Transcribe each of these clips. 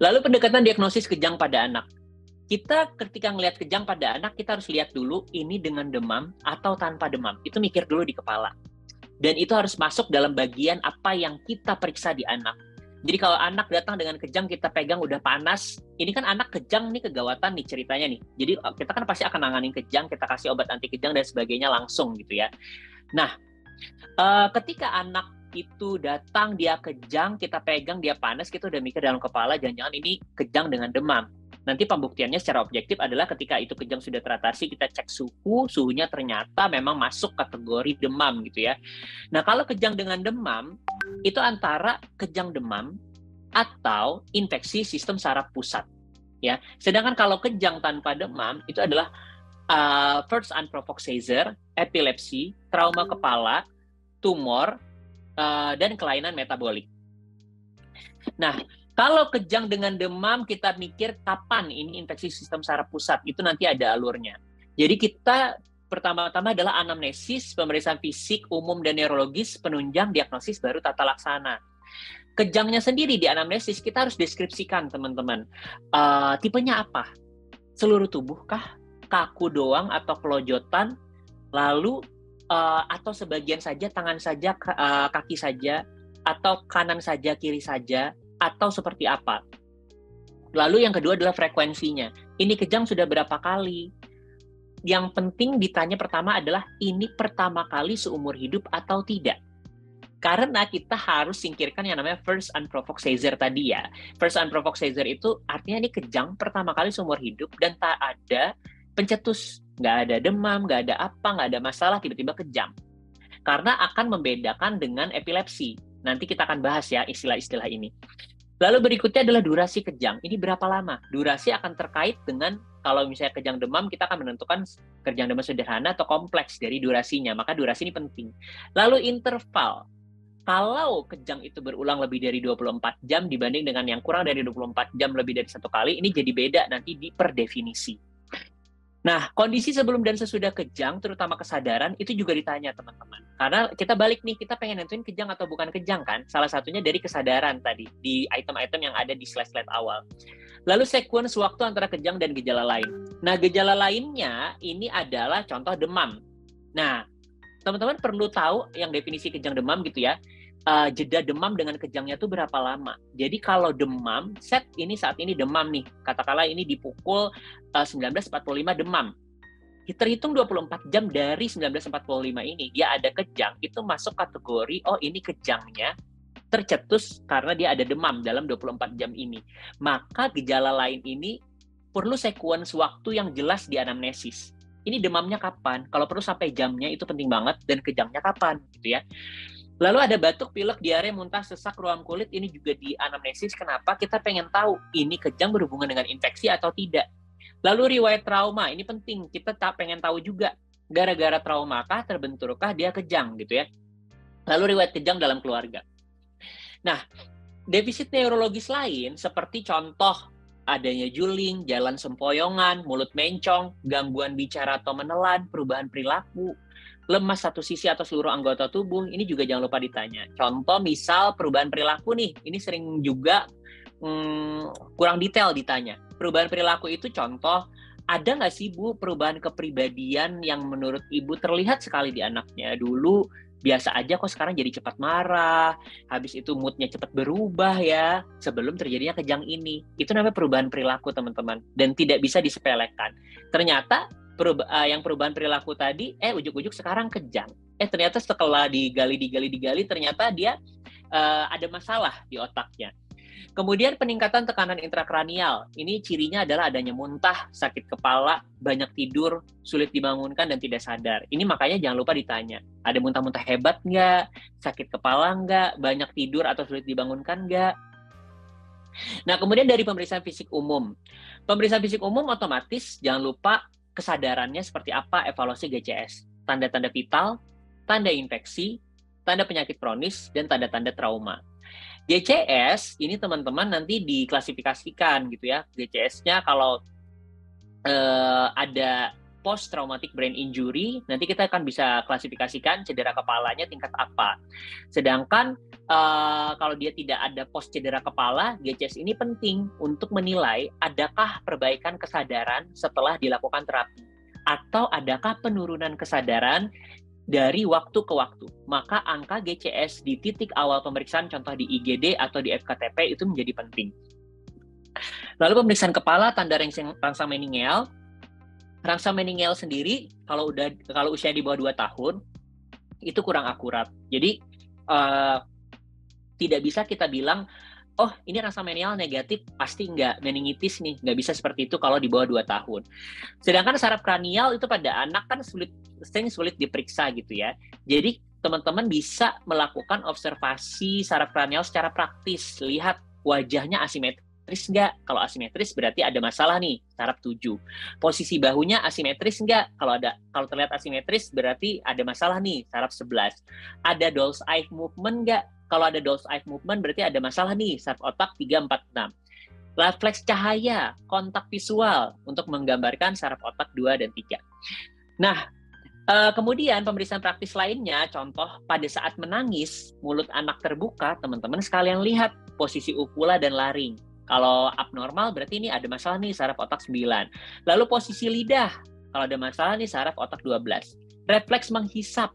Lalu pendekatan diagnosis kejang pada anak. Kita ketika ngelihat kejang pada anak, kita harus lihat dulu ini dengan demam atau tanpa demam. Itu mikir dulu di kepala. Dan itu harus masuk dalam bagian apa yang kita periksa di anak. Jadi kalau anak datang dengan kejang, kita pegang udah panas, ini kan anak kejang nih, kegawatan nih ceritanya nih. Jadi kita kan pasti akan nanganin kejang, kita kasih obat anti kejang dan sebagainya langsung gitu ya. Nah, ketika anak itu datang, dia kejang, kita pegang, dia panas, kita udah mikir dalam kepala, jangan-jangan ini kejang dengan demam. Nanti pembuktiannya secara objektif adalah ketika itu kejang sudah teratasi, kita cek suhu, suhunya ternyata memang masuk kategori demam gitu ya. Nah, kalau kejang dengan demam, itu antara kejang demam atau infeksi sistem saraf pusat. Ya, sedangkan kalau kejang tanpa demam, itu adalah first unprovoked seizure, epilepsi, trauma kepala, tumor, dan kelainan metabolik. Nah, kalau kejang dengan demam, kita mikir kapan ini infeksi sistem saraf pusat, itu nanti ada alurnya. Jadi kita pertama-tama adalah anamnesis, pemeriksaan fisik, umum, dan neurologis, penunjang, diagnosis, baru tata laksana. Kejangnya sendiri di anamnesis, kita harus deskripsikan, teman-teman. Tipenya apa? Seluruh tubuh kah? Kaku doang atau kelojotan? Lalu atau sebagian saja, tangan saja, kaki saja, atau kanan saja, kiri saja, atau seperti apa. Lalu yang kedua adalah frekuensinya. Ini kejang sudah berapa kali? Yang penting ditanya pertama adalah ini pertama kali seumur hidup atau tidak. Karena kita harus singkirkan yang namanya first unprovoked seizure tadi ya. First unprovoked seizure itu artinya ini kejang pertama kali seumur hidup dan tak ada pencetus. Nggak ada demam, nggak ada apa, nggak ada masalah, tiba-tiba kejang. Karena akan membedakan dengan epilepsi. Nanti kita akan bahas ya istilah-istilah ini. Lalu berikutnya adalah durasi kejang. Ini berapa lama? Durasi akan terkait dengan kalau misalnya kejang demam, kita akan menentukan kejang demam sederhana atau kompleks dari durasinya. Maka durasi ini penting. Lalu interval. Kalau kejang itu berulang lebih dari 24 jam dibanding dengan yang kurang dari 24 jam lebih dari satu kali, ini jadi beda nanti di per definisi. Nah, kondisi sebelum dan sesudah kejang, terutama kesadaran, itu juga ditanya teman-teman. Karena kita balik nih, kita pengen nentuin kejang atau bukan kejang kan? Salah satunya dari kesadaran tadi, di item-item yang ada di slide-slide awal. Lalu sequence waktu antara kejang dan gejala lain. Nah, gejala lainnya ini adalah contoh demam. Nah, teman-teman perlu tahu yang definisi kejang demam gitu ya. Jeda demam dengan kejangnya itu berapa lama. Jadi kalau demam, saat ini demam nih. Katakanlah ini di pukul 19.45 demam. Terhitung 24 jam dari 19.45 ini, dia ada kejang, itu masuk kategori, oh ini kejangnya tercetus karena dia ada demam dalam 24 jam ini. Maka gejala lain ini perlu sequence waktu yang jelas di anamnesis. Ini demamnya kapan? Kalau perlu sampai jamnya itu penting banget, dan kejangnya kapan gitu ya. Lalu ada batuk, pilek, diare, muntah, sesak, ruam kulit, ini juga di anamnesis. Kenapa? Kita pengen tahu ini kejang berhubungan dengan infeksi atau tidak. Lalu riwayat trauma, ini penting. Kita tak pengen tahu juga gara-gara trauma kah, terbenturkah dia kejang gitu ya. Lalu riwayat kejang dalam keluarga. Nah, defisit neurologis lain seperti contoh adanya juling, jalan sempoyongan, mulut mencong, gangguan bicara atau menelan, perubahan perilaku, lemas satu sisi atau seluruh anggota tubuh, ini juga jangan lupa ditanya. Contoh misal perubahan perilaku nih, ini sering juga kurang detail ditanya. Perubahan perilaku itu contoh, ada nggak sih Bu perubahan kepribadian yang menurut Ibu terlihat sekali di anaknya? Dulu biasa aja kok, sekarang jadi cepat marah, habis itu moodnya cepat berubah ya, sebelum terjadinya kejang ini. Itu namanya perubahan perilaku teman-teman, dan tidak bisa disepelekan. Ternyata yang perubahan perilaku tadi, ujuk-ujuk sekarang kejang. Ternyata setelah digali, ternyata dia ada masalah di otaknya. Kemudian peningkatan tekanan intrakranial. Ini cirinya adalah adanya muntah, sakit kepala, banyak tidur, sulit dibangunkan, dan tidak sadar. Ini makanya jangan lupa ditanya. Ada muntah-muntah hebat nggak? Sakit kepala nggak? Banyak tidur atau sulit dibangunkan nggak? Nah, kemudian dari pemeriksaan fisik umum. Pemeriksaan fisik umum otomatis jangan lupa kesadarannya seperti apa, evaluasi GCS. Tanda-tanda vital, tanda infeksi, tanda penyakit kronis, dan tanda-tanda trauma. GCS ini teman-teman nanti diklasifikasikan gitu ya. GCS-nya kalau ada post traumatic brain injury, nanti kita akan bisa klasifikasikan cedera kepalanya tingkat apa. Sedangkan kalau dia tidak ada post cedera kepala, GCS ini penting untuk menilai adakah perbaikan kesadaran setelah dilakukan terapi atau adakah penurunan kesadaran dari waktu ke waktu. Maka angka GCS di titik awal pemeriksaan, contoh di IGD atau di FKTP, itu menjadi penting. Lalu pemeriksaan kepala tanda rangsang meningeal. Rangsang meningeal sendiri kalau usia di bawah 2 tahun itu kurang akurat. Jadi tidak bisa kita bilang, oh ini rangsang meningeal negatif, pasti nggak meningitis nih. Nggak bisa seperti itu kalau di bawah 2 tahun. Sedangkan saraf kranial itu pada anak kan sulit diperiksa gitu ya. Jadi teman-teman bisa melakukan observasi saraf kranial secara praktis. Lihat wajahnya asimetris nggak? Kalau asimetris berarti ada masalah nih, saraf 7. Posisi bahunya asimetris nggak? Kalau terlihat asimetris berarti ada masalah nih, saraf 11. Ada doll's eye movement nggak? Kalau ada doll's eye movement berarti ada masalah nih, saraf otak 3, 4, 6. Refleks cahaya, kontak visual untuk menggambarkan saraf otak 2 dan 3. Nah, kemudian pemeriksaan praktis lainnya, contoh pada saat menangis, mulut anak terbuka, teman-teman sekalian lihat posisi uvula dan laring. Kalau abnormal berarti ini ada masalah nih, saraf otak 9. Lalu posisi lidah, kalau ada masalah nih, saraf otak 12. Refleks menghisap,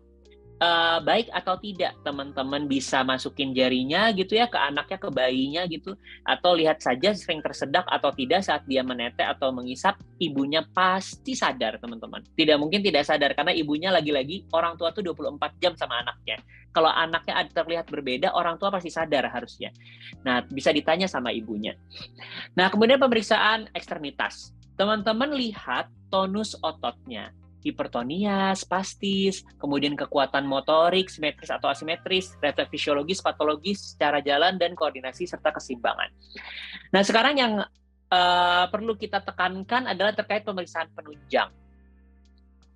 baik atau tidak, teman-teman bisa masukin jarinya gitu ya ke anaknya, ke bayinya gitu, atau lihat saja sering tersedak atau tidak saat dia menetek atau mengisap. Ibunya pasti sadar, teman-teman. Tidak mungkin tidak sadar, karena ibunya lagi-lagi, orang tua tuh 24 jam sama anaknya. Kalau anaknya terlihat berbeda, orang tua pasti sadar harusnya. Nah, bisa ditanya sama ibunya. Nah, kemudian pemeriksaan eksternitas. Teman-teman lihat tonus ototnya, hipertonia, spastis, kemudian kekuatan motorik, simetris atau asimetris, refleks fisiologis, patologis, cara jalan, dan koordinasi, serta keseimbangan. Nah, sekarang yang perlu kita tekankan adalah terkait pemeriksaan penunjang.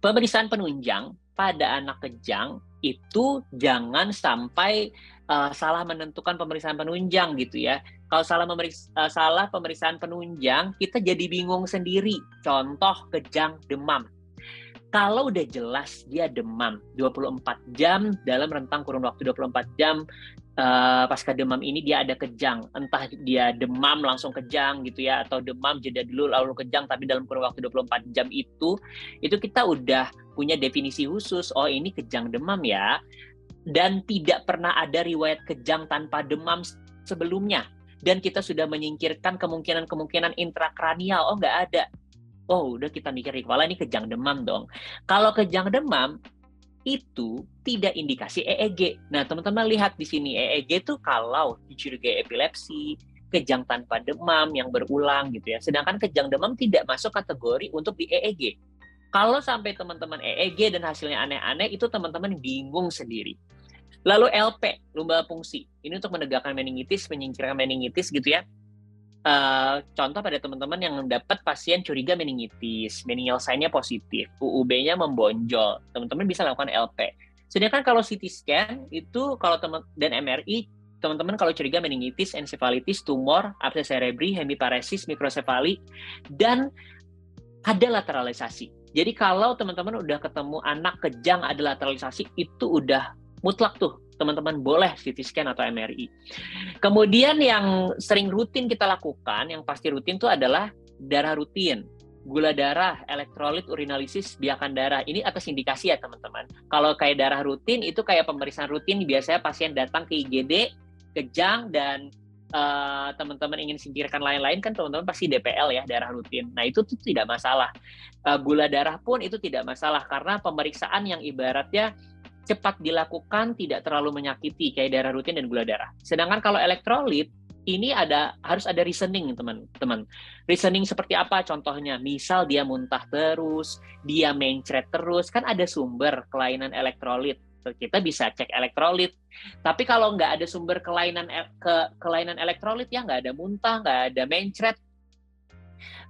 Pemeriksaan penunjang pada anak kejang itu jangan sampai salah menentukan pemeriksaan penunjang gitu ya. Kalau salah pemeriksaan penunjang, kita jadi bingung sendiri. Contoh kejang demam. Kalau udah jelas dia demam 24 jam, dalam rentang kurun waktu 24 jam pasca demam ini dia ada kejang, entah dia demam langsung kejang gitu ya, atau demam jeda dulu lalu kejang, tapi dalam kurun waktu 24 jam itu kita udah punya definisi khusus, oh ini kejang demam ya, dan tidak pernah ada riwayat kejang tanpa demam sebelumnya, dan kita sudah menyingkirkan kemungkinan intrakranial, oh nggak ada. Oh, udah kita mikir di kepala ini kejang demam dong. Kalau kejang demam itu tidak indikasi EEG. Nah, teman-teman lihat di sini EEG itu kalau dicurigai epilepsi, kejang tanpa demam yang berulang gitu ya. Sedangkan kejang demam tidak masuk kategori untuk di EEG. Kalau sampai teman-teman EEG dan hasilnya aneh-aneh, itu teman-teman bingung sendiri. Lalu LP, lumba fungsi. Ini untuk menegakkan meningitis, menyingkirkan meningitis gitu ya. Contoh pada teman-teman yang dapat pasien curiga meningitis, meningeal sign-nya positif, UUB-nya membonjol, teman-teman bisa lakukan LP. Sedangkan kalau CT scan itu dan MRI, teman-teman kalau curiga meningitis, ensefalitis, tumor, abses cerebri, hemiparesis, mikrosefali, dan ada lateralisasi. Jadi kalau teman-teman udah ketemu anak kejang ada lateralisasi, itu udah mutlak tuh, teman-teman boleh CT scan atau MRI. Kemudian yang sering rutin kita lakukan, yang pasti rutin itu adalah darah rutin, gula darah, elektrolit, urinalisis, biakan darah. Ini atas indikasi ya teman-teman. Kalau kayak darah rutin, itu kayak pemeriksaan rutin, biasanya pasien datang ke IGD, kejang, dan teman-teman ingin singkirkan lain-lain, kan teman-teman pasti DPL ya, darah rutin. Nah itu tuh tidak masalah. Gula darah pun itu tidak masalah, karena pemeriksaan yang ibaratnya cepat dilakukan, tidak terlalu menyakiti, kayak darah rutin dan gula darah. Sedangkan kalau elektrolit, ini harus ada reasoning, teman-teman. Reasoning seperti apa contohnya? Misal dia muntah terus, dia mencret terus, kan ada sumber kelainan elektrolit. Kita bisa cek elektrolit. Tapi kalau nggak ada sumber kelainan elektrolit, ya nggak ada muntah, nggak ada mencret,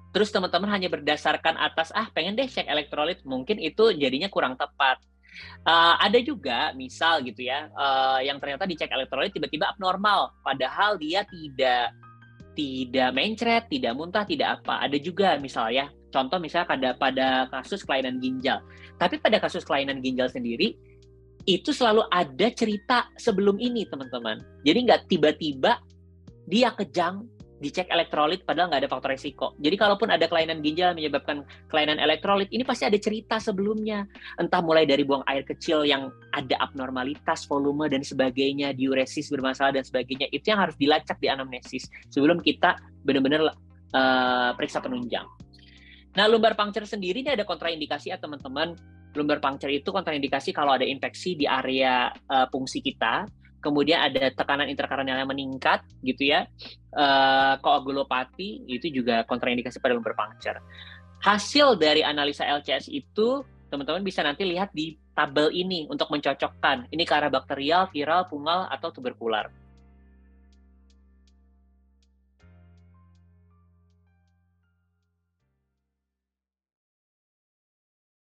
terus teman-teman hanya berdasarkan atas, pengen deh cek elektrolit, mungkin itu jadinya kurang tepat. Ada juga misal gitu ya, yang ternyata dicek elektrolit tiba-tiba abnormal, padahal dia tidak tidak mencret, tidak muntah, tidak apa. Ada juga misalnya, contoh misalnya pada kasus kelainan ginjal. Tapi pada kasus kelainan ginjal sendiri, itu selalu ada cerita sebelum ini, teman-teman. Jadi nggak tiba-tiba dia kejang, dicek elektrolit, padahal nggak ada faktor resiko. Jadi kalaupun ada kelainan ginjal menyebabkan kelainan elektrolit, ini pasti ada cerita sebelumnya. Entah mulai dari buang air kecil yang ada abnormalitas, volume, dan sebagainya, diuresis bermasalah, dan sebagainya. Itu yang harus dilacak di anamnesis sebelum kita benar-benar periksa penunjang. Nah, lumbar puncture sendiri ini ada kontraindikasi ya, teman-teman. Lumbar puncture itu kontraindikasi kalau ada infeksi di area fungsi kita, kemudian ada tekanan intrakranial yang meningkat, gitu ya, koagulopati, itu juga kontraindikasi pada lumbar puncture. Hasil dari analisa LCS itu, teman-teman bisa nanti lihat di tabel ini untuk mencocokkan, ini ke arah bakterial, viral, fungal, atau tuberkular.